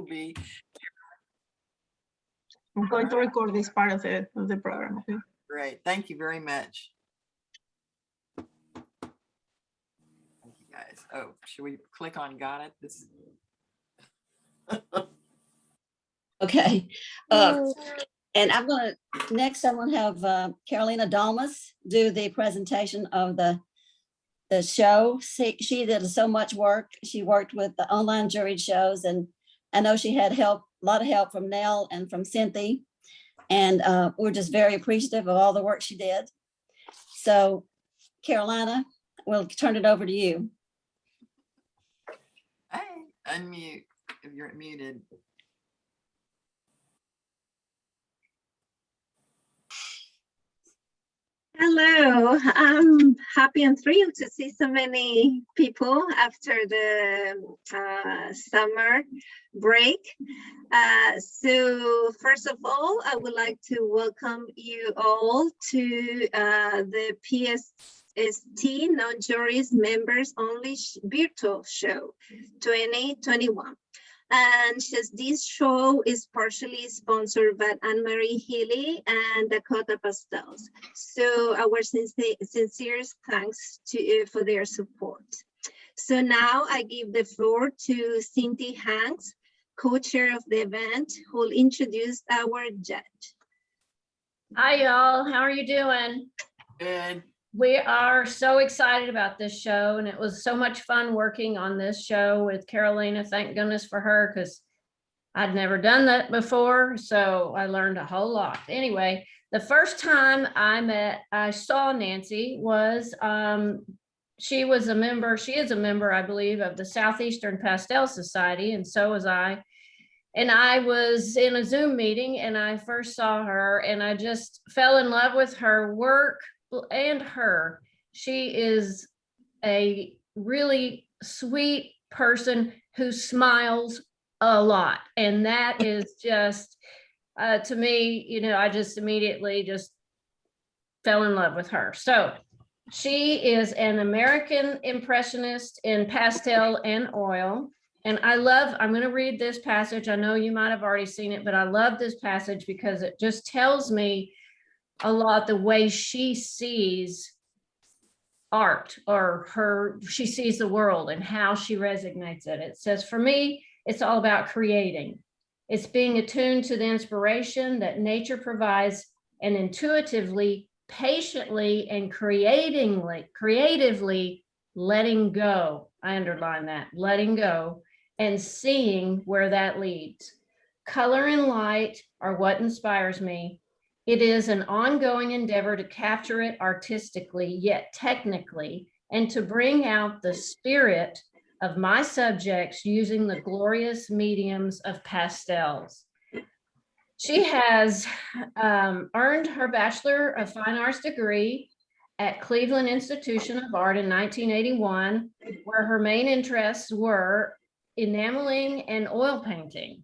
be. I'm going to record this part of the program. Okay. Great. Thank you very much. Thank you guys. Oh, should we click on got it? This Okay. And next I'm going to have Carolina Dalmas do the presentation of the show. She did so much work. She worked with the online juried shows, and I know she had a lot of help from Nell and from Cynthia. And we're just very appreciative of all the work she did. So Carolina, we'll turn it over to you. hey, unmute if you're muted. Hello, I'm happy and thrilled to see so many people after the summer break. So first of all, I would like to welcome you all to the PSST Non-Juries Members Only Virtual Show 2021. And this show is partially sponsored by Anne-Marie Healy and Dakota Pastels. So our sincere thanks to for their support. So now I give the floor to Cynthia Hanks, co-chair of the event, who will introduce our judge. Hi, y'all. How are you doing? Good. We are so excited about this show, and it was so much fun working on this show with Carolina. Thank goodness for her, because I'd never done that before, so I learned a whole lot. Anyway, the first time I saw Nancy was, she is a member, I believe, of the Southeastern Pastel Society, and so was I. And I was in a Zoom meeting, and I first saw her, and I just fell in love with her work and her. She is a really sweet person who smiles a lot, and that is just to me, you know, I just immediately just fell in love with her. So she is an American impressionist in pastel and oil, and I'm going to read this passage. I know you might have already seen it, but I love this passage because it just tells me a lot the way she sees art, or she sees the world and how she resonates it. It says, for me, it's all about creating. It's being attuned to the inspiration that nature provides, and intuitively, patiently, and creatively letting go. I underline that, letting go, and seeing where that leads. Color and light are what inspires me. It is an ongoing endeavor to capture it artistically, yet technically, and to bring out the spirit of my subjects using the glorious mediums of pastels. She has earned her Bachelor of Fine Arts degree at Cleveland Institution of Art in 1981, where her main interests were enameling and oil painting.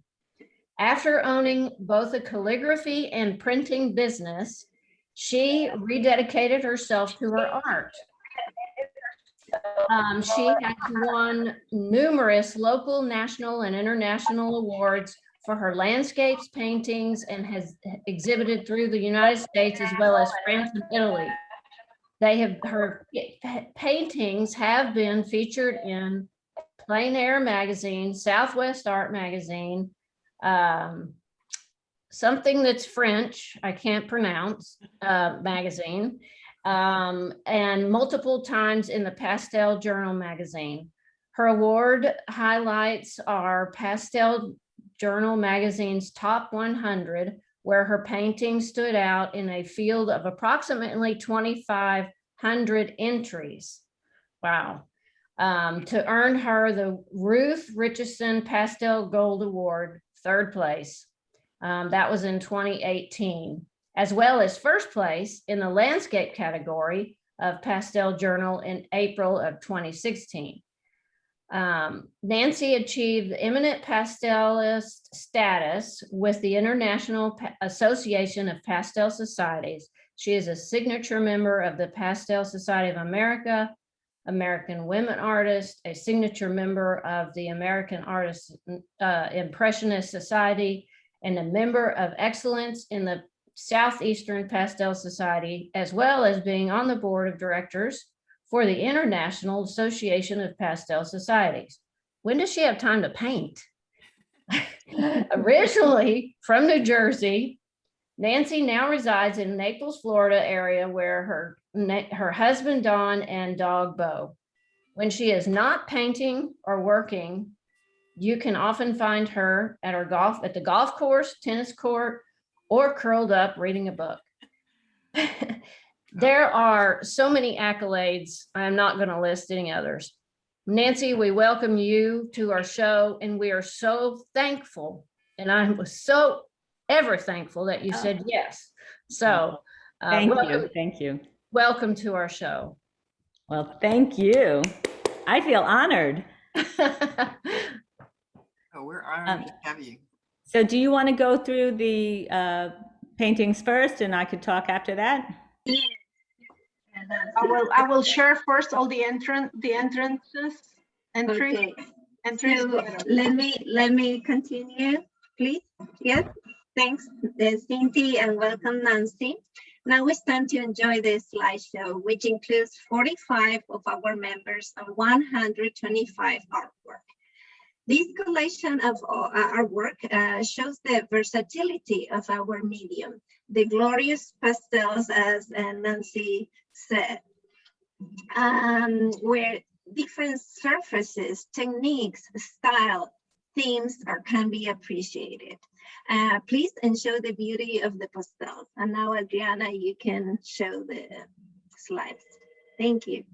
After owning both a calligraphy and printing business, she rededicated herself to her art. She has won numerous local, national, and international awards for her landscapes, paintings, and has exhibited through the United States as well as France and Italy. Her paintings have been featured in Plein Air magazine, Southwest Art magazine, something that's French, I can't pronounce, magazine, and multiple times in the Pastel Journal magazine. Her award highlights are Pastel Journal magazine's top 100, where her paintings stood out in a field of approximately 2,500 entries. Wow. To earn her the Ruth Richardson Pastel Gold Award, 3rd place. That was in 2018, as well as 1st place in the landscape category of Pastel Journal in April of 2016. Nancy achieved eminent pastelist status with the International Association of Pastel Societies. She is a signature member of the Pastel Society of America, American Women Artists, a signature member of the American Artists Impressionist Society, and a member of excellence in the Southeastern Pastel Society, as well as being on the board of directors for the International Association of Pastel Societies. When does she have time to paint? Originally from New Jersey, Nancy now resides in Naples, Florida area where her husband Don and dog Bo. When she is not painting or working, you can often find her at the golf course, tennis court, or curled up reading a book. There are so many accolades. I'm not going to list any others. Nancy, we welcome you to our show, and we are so thankful. And I was so ever thankful that you said yes. So Thank you. Thank you. Welcome to our show. Well, thank you. I feel honored. Oh, we're honored to have you. So do you want to go through the paintings first and I could talk after that? Yeah. I will share first all the entrances. Okay. Entries. So let me continue, please. Yes, thanks, Cynthia, and welcome, Nancy. Now it's time to enjoy this slideshow, which includes 45 of our members and 125 artwork. This collection of artwork shows the versatility of our medium, the glorious pastels, as Nancy said, where different surfaces, techniques, style, themes can be appreciated. Please enjoy the beauty of the pastels. And now, Adriana, you can show the slides. Thank you.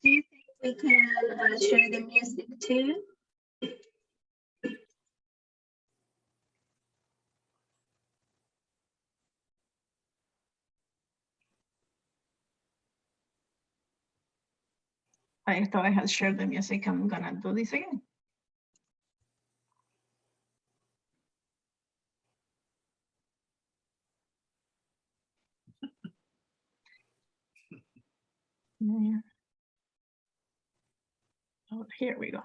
Do you think we can share the music too? I thought I had shared the music. I'm gonna do this again. Yeah. Oh, here we go.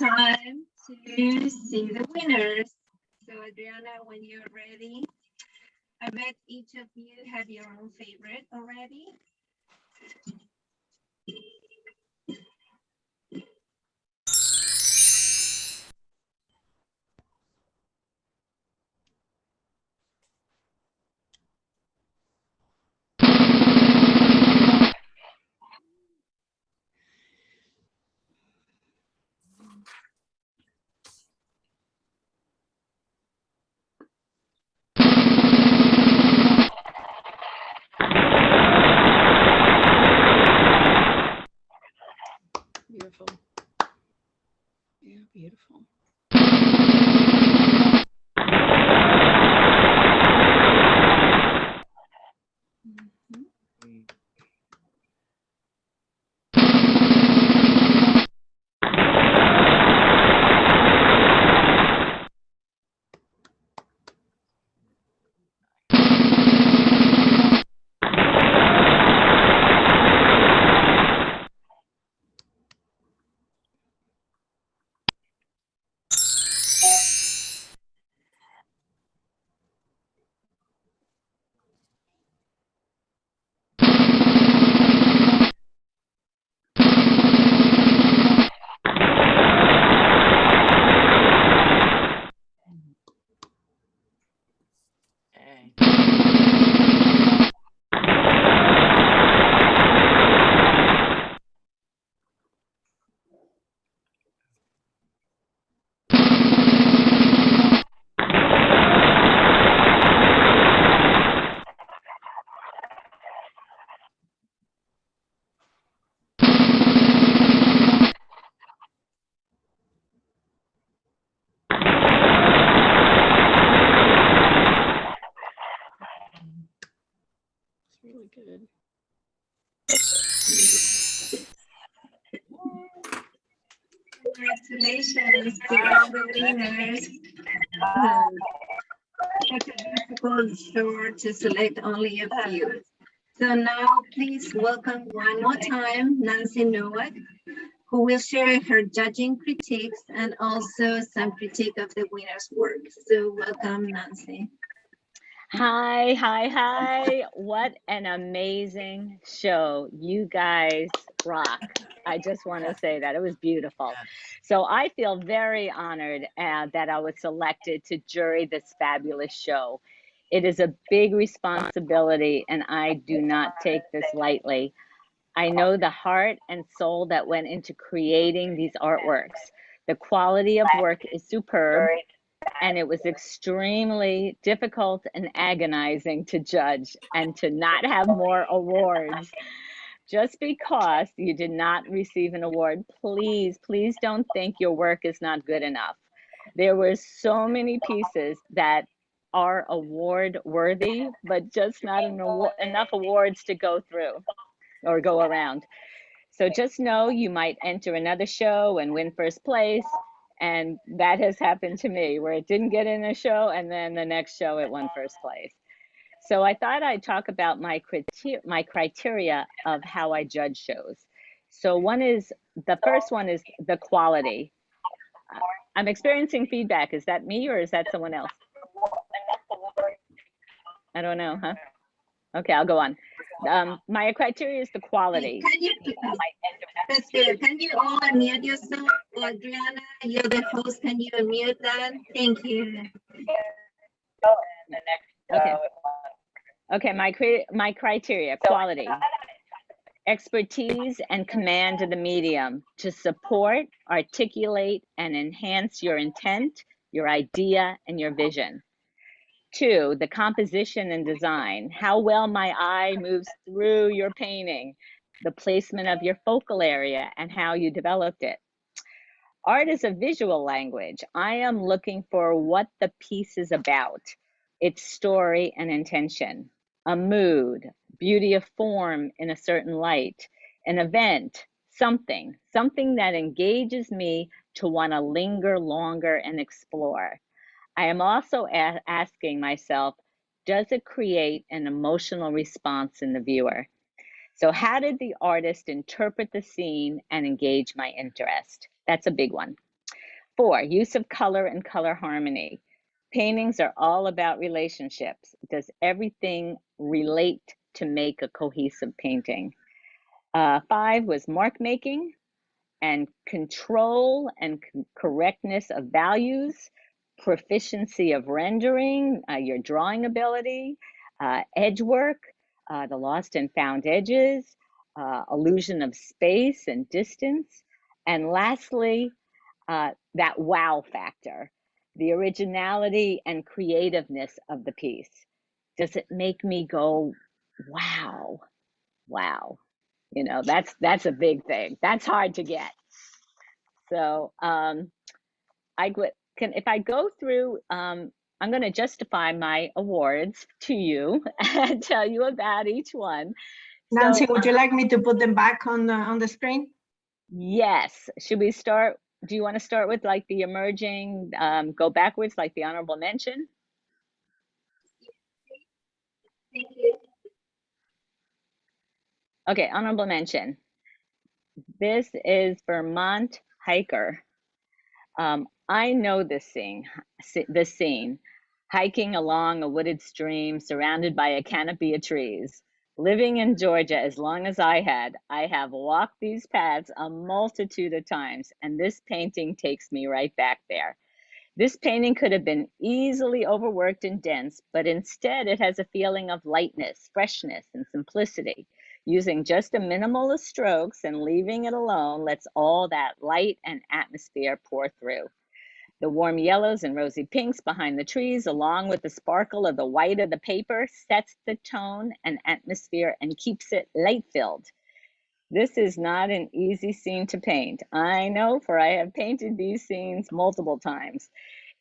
time to see the winners. So Adriana, when you're ready, I bet each of you have your own favorite already. Beautiful. Yeah, beautiful. Okay. It's really good. Congratulations to all the winners. Such a difficult show to select only a few. So now please welcome one more time Nancy Nowak, who will share her judging critiques and also some critique of the winner's work. So welcome, Nancy. Hi, hi, hi. What an amazing show. You guys rock. I just want to say that. It was beautiful. So I feel very honored that I was selected to jury this fabulous show. It is a big responsibility, and I do not take this lightly. I know the heart and soul that went into creating these artworks. The quality of work is superb, and it was extremely difficult and agonizing to judge and to not have more awards. Just because you did not receive an award, please, please don't think your work is not good enough. There were so many pieces that are award worthy, but just not enough awards to go through or go around. So just know you might enter another show and win first place. And that has happened to me where it didn't get in a show and then the next show it won first place. So I thought I'd talk about my criteria of how I judge shows. So the first one is the quality. I'm experiencing feedback. Is that me or is that someone else? I don't know, huh? Okay, I'll go on. My criteria is the quality. Can you all unmute yourself? Adriana, you're the host. Can you unmute that? Thank you. Okay. Okay, my criteria, quality, expertise and command of the medium to support, articulate, and enhance your intent, your idea, and your vision. 2, the composition and design, how well my eye moves through your painting, the placement of your focal area, and how you developed it. Art is a visual language. I am looking for what the piece is about, its story and intention, a mood, beauty of form in a certain light, an event, something that engages me to want to linger longer and explore. I am also asking myself, does it create an emotional response in the viewer? So how did the artist interpret the scene and engage my interest? That's a big one. 4, use of color and color harmony. Paintings are all about relationships. Does everything relate to make a cohesive painting? 5 was mark making and control and correctness of values, proficiency of rendering, your drawing ability, edge work, the lost and found edges, illusion of space and distance, and lastly, that wow factor, the originality and creativeness of the piece. Does it make me go, wow, wow? You know, that's a big thing. That's hard to get. So if I go through, I'm going to justify my awards to you and tell you about each one. Nancy, So, would you like me to put them back on the screen? yes. Should we start? Do you want to start with like the emerging, go backwards, like the honorable mention? Thank you. Okay, honorable mention. This is Vermont Hiker. I know this scene, hiking along a wooded stream surrounded by a canopy of trees. Living in Georgia as long as I have walked these paths a multitude of times, and this painting takes me right back there. This painting could have been easily overworked and dense, but instead it has a feeling of lightness, freshness, and simplicity. Using just a minimal of strokes and leaving it alone lets all that light and atmosphere pour through. The warm yellows and rosy pinks behind the trees, along with the sparkle of the white of the paper, sets the tone and atmosphere and keeps it light-filled. This is not an easy scene to paint. I know, for I have painted these scenes multiple times.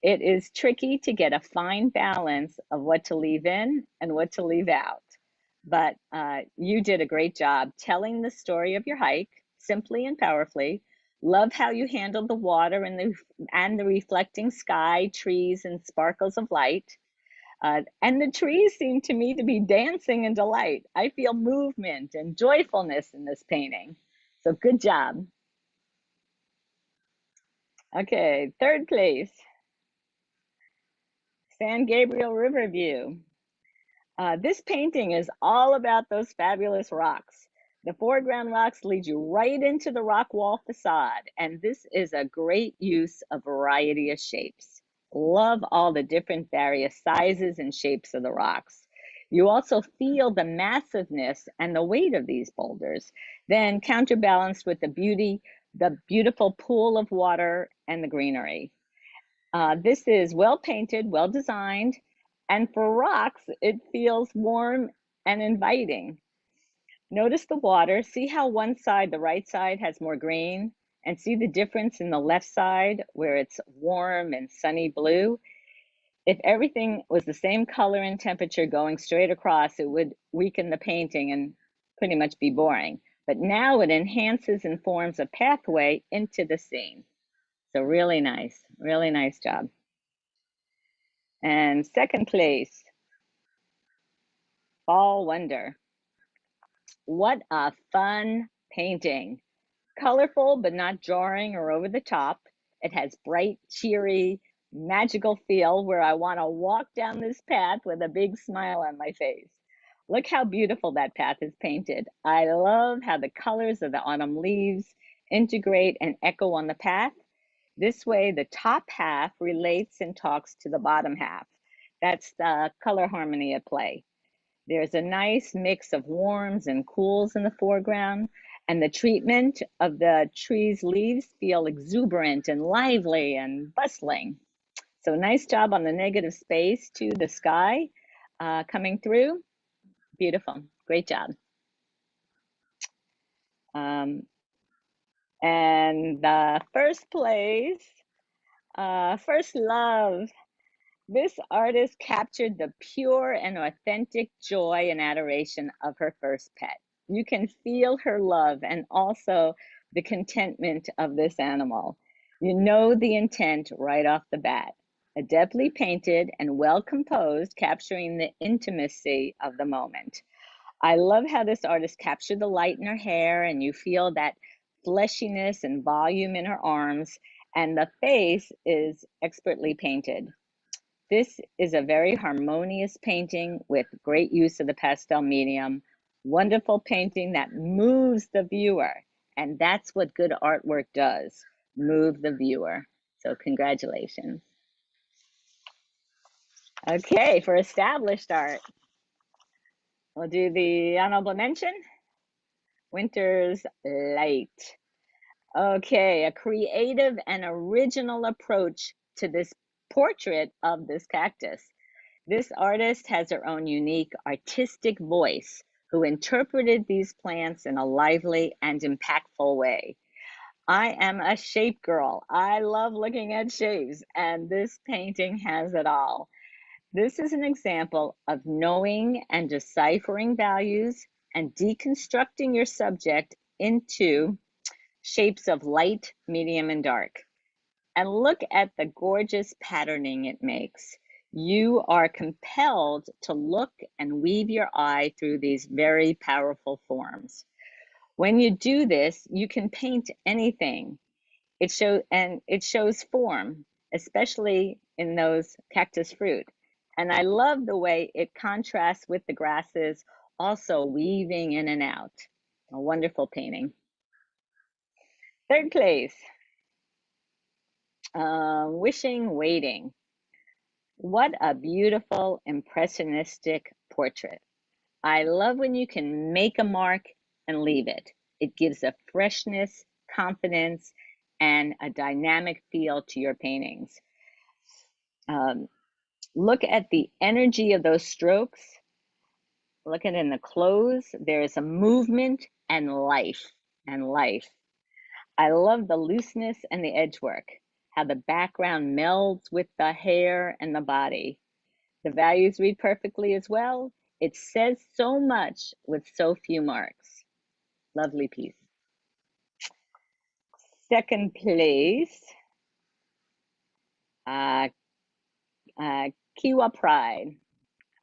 It is tricky to get a fine balance of what to leave in and what to leave out. But you did a great job telling the story of your hike, simply and powerfully. Love how you handled the water and the reflecting sky, trees, and sparkles of light. And the trees seem to me to be dancing in delight. I feel movement and joyfulness in this painting. So good job. Okay, 3rd place. San Gabriel River View. This painting is all about those fabulous rocks. The foreground rocks lead you right into the rock wall facade, and this is a great use of variety of shapes. Love all the different various sizes and shapes of the rocks. You also feel the massiveness and the weight of these boulders, then counterbalanced with the beautiful pool of water and the greenery. This is well painted, well designed, and for rocks, it feels warm and inviting. Notice the water. See how one side, the right side, has more green, and see the difference in the left side where it's warm and sunny blue. If everything was the same color and temperature going straight across, it would weaken the painting and pretty much be boring. But now it enhances and forms a pathway into the scene. So really nice job. And 2nd place, Fall Wonder. What a fun painting. Colorful, but not jarring or over the top. It has bright, cheery, magical feel where I want to walk down this path with a big smile on my face. Look how beautiful that path is painted. I love how the colors of the autumn leaves integrate and echo on the path. This way, the top half relates and talks to the bottom half. That's the color harmony at play. There's a nice mix of warms and cools in the foreground, and the treatment of the tree's leaves feel exuberant and lively and bustling. So nice job on the negative space to the sky coming through. Beautiful, great job. And the 1st place, First Love. This artist captured the pure and authentic joy and adoration of her first pet. You can feel her love and also the contentment of this animal. You know the intent right off the bat. Adeptly painted and well composed, capturing the intimacy of the moment. I love how this artist captured the light in her hair, and you feel that fleshiness and volume in her arms and the face is expertly painted. This is a very harmonious painting with great use of the pastel medium, wonderful painting that moves the viewer. And that's what good artwork does, move the viewer. So congratulations. Okay, for established art, we'll do the honorable mention, Winter's Light. Okay, a creative and original approach to this portrait of this cactus. This artist has her own unique artistic voice who interpreted these plants in a lively and impactful way. I am a shape girl. I love looking at shapes, and this painting has it all. This is an example of knowing and deciphering values and deconstructing your subject into shapes of light, medium, and dark. And look at the gorgeous patterning it makes. You are compelled to look and weave your eye through these very powerful forms. When you do this, you can paint anything. It shows form, especially in those cactus fruit. And I love the way it contrasts with the grasses, also weaving in and out. A wonderful painting. Third place, Wishing Waiting. What a beautiful impressionistic portrait. I love when you can make a mark and leave it. It gives a freshness, confidence, and a dynamic feel to your paintings. Look at the energy of those strokes. Look at it in the clothes. There is a movement and life. I love the looseness and the edge work, how the background melds with the hair and the body. The values read perfectly as well. It says so much with so few marks. Lovely piece. Second place, Kiwa Pride.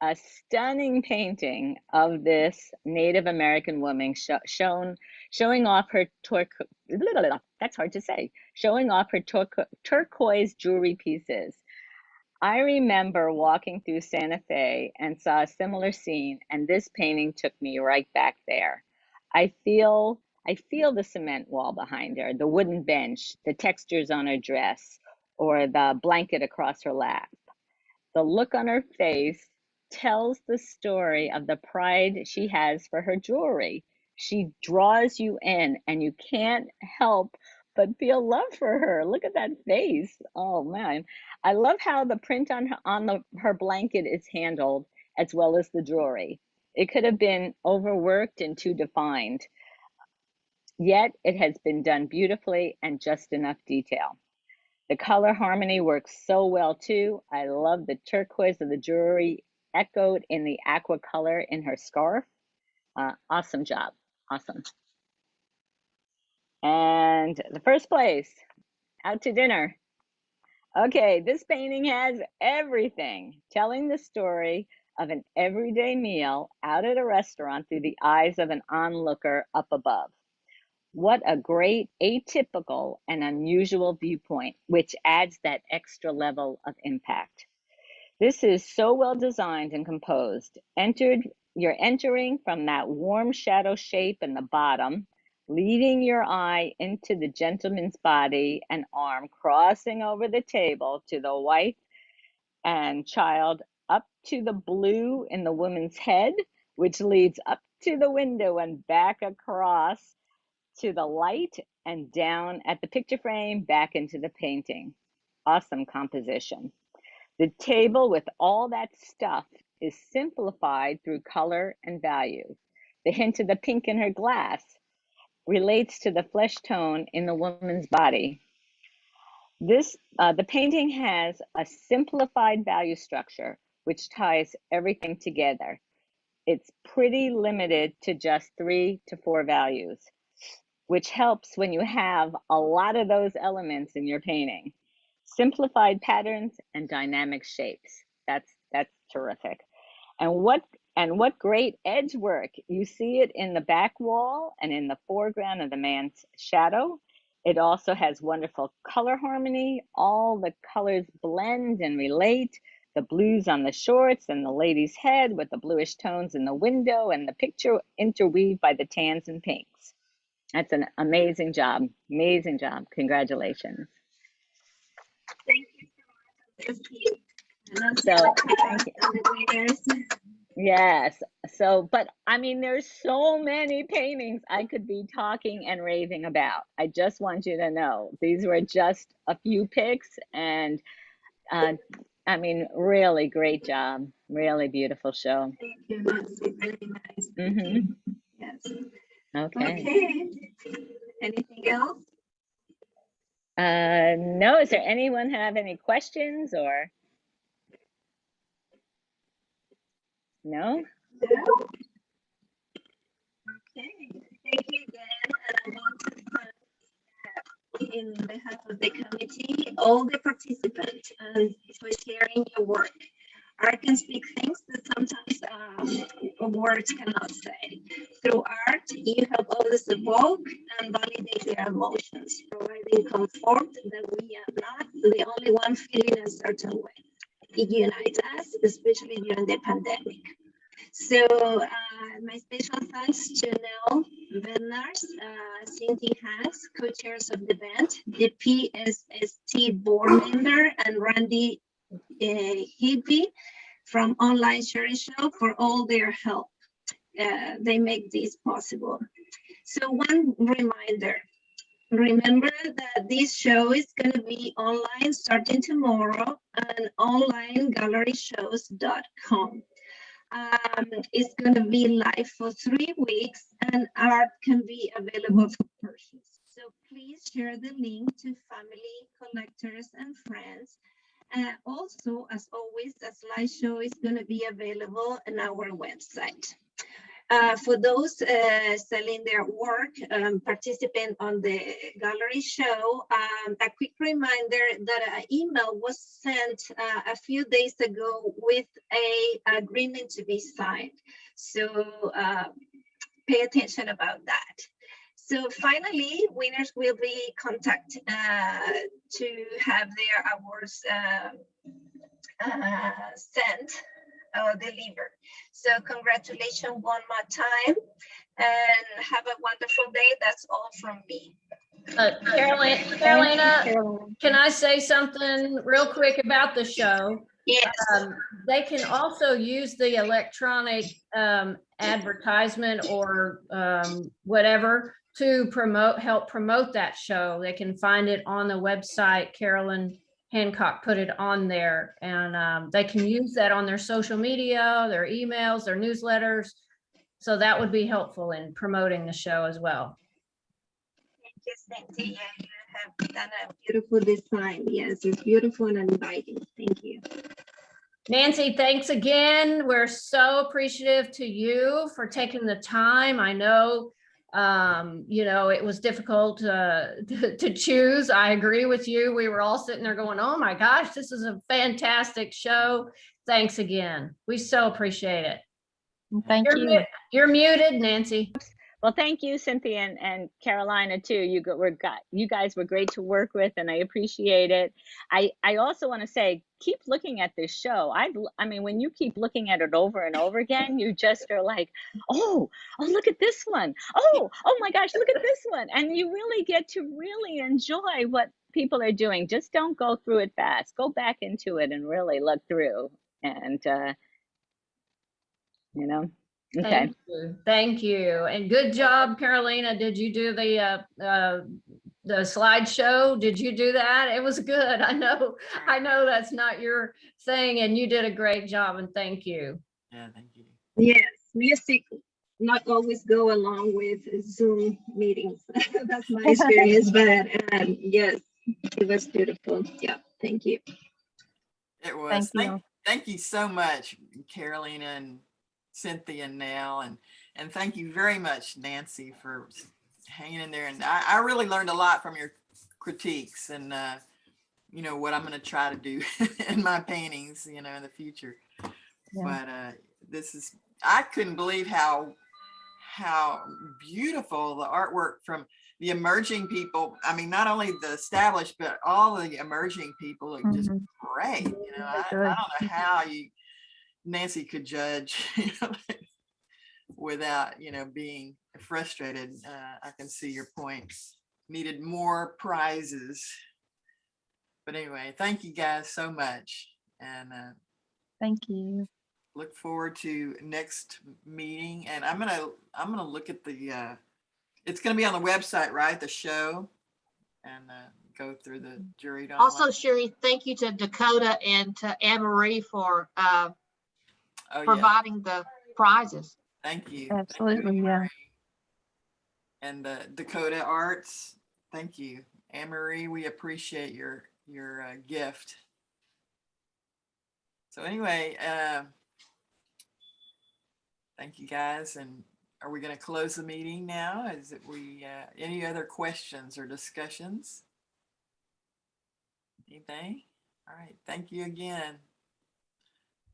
A stunning painting of this Native American woman showing off her turquoise jewelry pieces. I remember walking through Santa Fe and saw a similar scene, and this painting took me right back there. I feel the cement wall behind her, the wooden bench, the textures on her dress, or the blanket across her lap. The look on her face tells the story of the pride she has for her jewelry. She draws you in, and you can't help but feel love for her. Look at that face. Oh man. I love how the print on her blanket is handled, as well as the jewelry. It could have been overworked and too defined, yet it has been done beautifully and just enough detail. The color harmony works so well too. I love the turquoise of the jewelry echoed in the aqua color in her scarf. Awesome job, awesome. And the first place, Out to Dinner. Okay, this painting has everything, telling the story of an everyday meal out at a restaurant through the eyes of an onlooker up above. What a great atypical and unusual viewpoint, which adds that extra level of impact. This is so well designed and composed. You're entering from that warm shadow shape in the bottom, leading your eye into the gentleman's body and arm, crossing over the table to the wife and child, up to the blue in the woman's head, which leads up to the window and back across to the light and down at the picture frame, back into the painting. Awesome composition. The table with all that stuff is simplified through color and value. The hint of the pink in her glass relates to the flesh tone in the woman's body. The painting has a simplified value structure, which ties everything together. It's pretty limited to just 3 to 4 values, which helps when you have a lot of those elements in your painting. Simplified patterns and dynamic shapes. That's terrific. And what great edge work. You see it in the back wall and in the foreground of the man's shadow. It also has wonderful color harmony. All the colors blend and relate. The blues on the shorts and the lady's head with the bluish tones in the window and the picture interweaved by the tans and pinks. That's an amazing job. Amazing job. Congratulations. Thank you so much. And I'm So, so thank you. proud of the winners. Yes. So, but I mean, there's so many paintings I could be talking and raving about. I just want you to know these were just a few picks, and I mean, really great job. Really beautiful show. Thank you, Nancy. Very nice. Thank Mm-hmm. you. Yes. Okay. Okay. Anything else? No, is there anyone have any questions or? No? No? Okay. Thank you again. And I want to thank, in behalf of the committee, all the participants for sharing your work. Art can speak things that sometimes words cannot say. Through art, you help others evoke and validate their emotions, providing comfort that we are not the only one feeling a certain way. It unites us, especially during the pandemic. So my special thanks to Nell Bednars, Cynthia Hanks, co-chairs of the event, the PSST board member, and Randy Higby from Online Sharing Show for all their help. They make this possible. So one reminder, remember that this show is going to be online starting tomorrow on onlinegalleryshows.com. It's going to be live for 3 weeks and art can be available for purchase. So please share the link to family, collectors, and friends. Also, as always, a slideshow is going to be available on our website. For those selling their work, participant on the gallery show, a quick reminder that an email was sent a few days ago with an agreement to be signed. So pay attention about that. So finally, winners will be contacted to have their awards sent or delivered. So congratulations one more time and have a wonderful day. That's all from me. Carolina, can I say something real quick about the show? Yes. They can also use the electronic advertisement or whatever to help promote that show. They can find it on the website. Carolyn Hancock put it on there, and they can use that on their social media, their emails, their newsletters. So that would be helpful in promoting the show as well. Thank you, Cynthia. You have done a beautiful design. Yes, it's beautiful and inviting. Thank you. Nancy, thanks again. We're so appreciative to you for taking the time. I know, you know, it was difficult to choose. I agree with you. We were all sitting there going, oh my gosh, this is a fantastic show. Thanks again. We so appreciate it. Thank you. You're muted, Nancy. Well, thank you, Cynthia and Carolina too. You guys were great to work with, and I appreciate it. I also want to say, keep looking at this show. I mean, when you keep looking at it over and over again, you just are like, oh, look at this one. Oh my gosh, look at this one. And you really get to really enjoy what people are doing. Just don't go through it fast. Go back into it and really look through. And you know. Okay. Thank you. And good job, Carolina. Did you do the slideshow? Did you do that? It was good. I know that's not your thing, and you did a great job, and thank you. Yeah, thank you. Yes, music not always go along with Zoom meetings. That's my experience, but yes, it was beautiful. Yeah, thank you. It was. Thank you so much, Carolina and Cynthia and Nell, and thank you very much, Nancy, for hanging in there. And I really learned a lot from your critiques and you know what I'm going to try to do in my paintings, you know, in the future. Yeah. But I couldn't believe how beautiful the artwork from the emerging people, I mean, not only the established, but all the emerging people look just great. You know, I don't know how Nancy could judge without, being frustrated. I can see your point. Needed more prizes. But anyway, thank you guys so much. And Thank you. look forward to next meeting. And I'm gonna look at the it's gonna be on the website, right? The show, and go through the jury. Also, Sherry, thank you to Dakota and to Anne-Marie for providing the prizes. Thank you. Absolutely, Thank you, yeah. Anne-Marie. And the Dakota Arts, thank you. Anne-Marie, we appreciate your gift. So anyway, thank you guys. And are we going to close the meeting now? Is it any other questions or discussions? Anything? All right. Thank you again.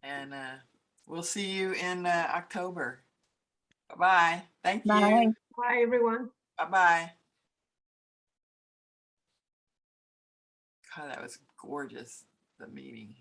And we'll see you in October. Bye-bye. Thank you. Bye. Bye, everyone. Bye-bye. God, that was gorgeous, the meeting.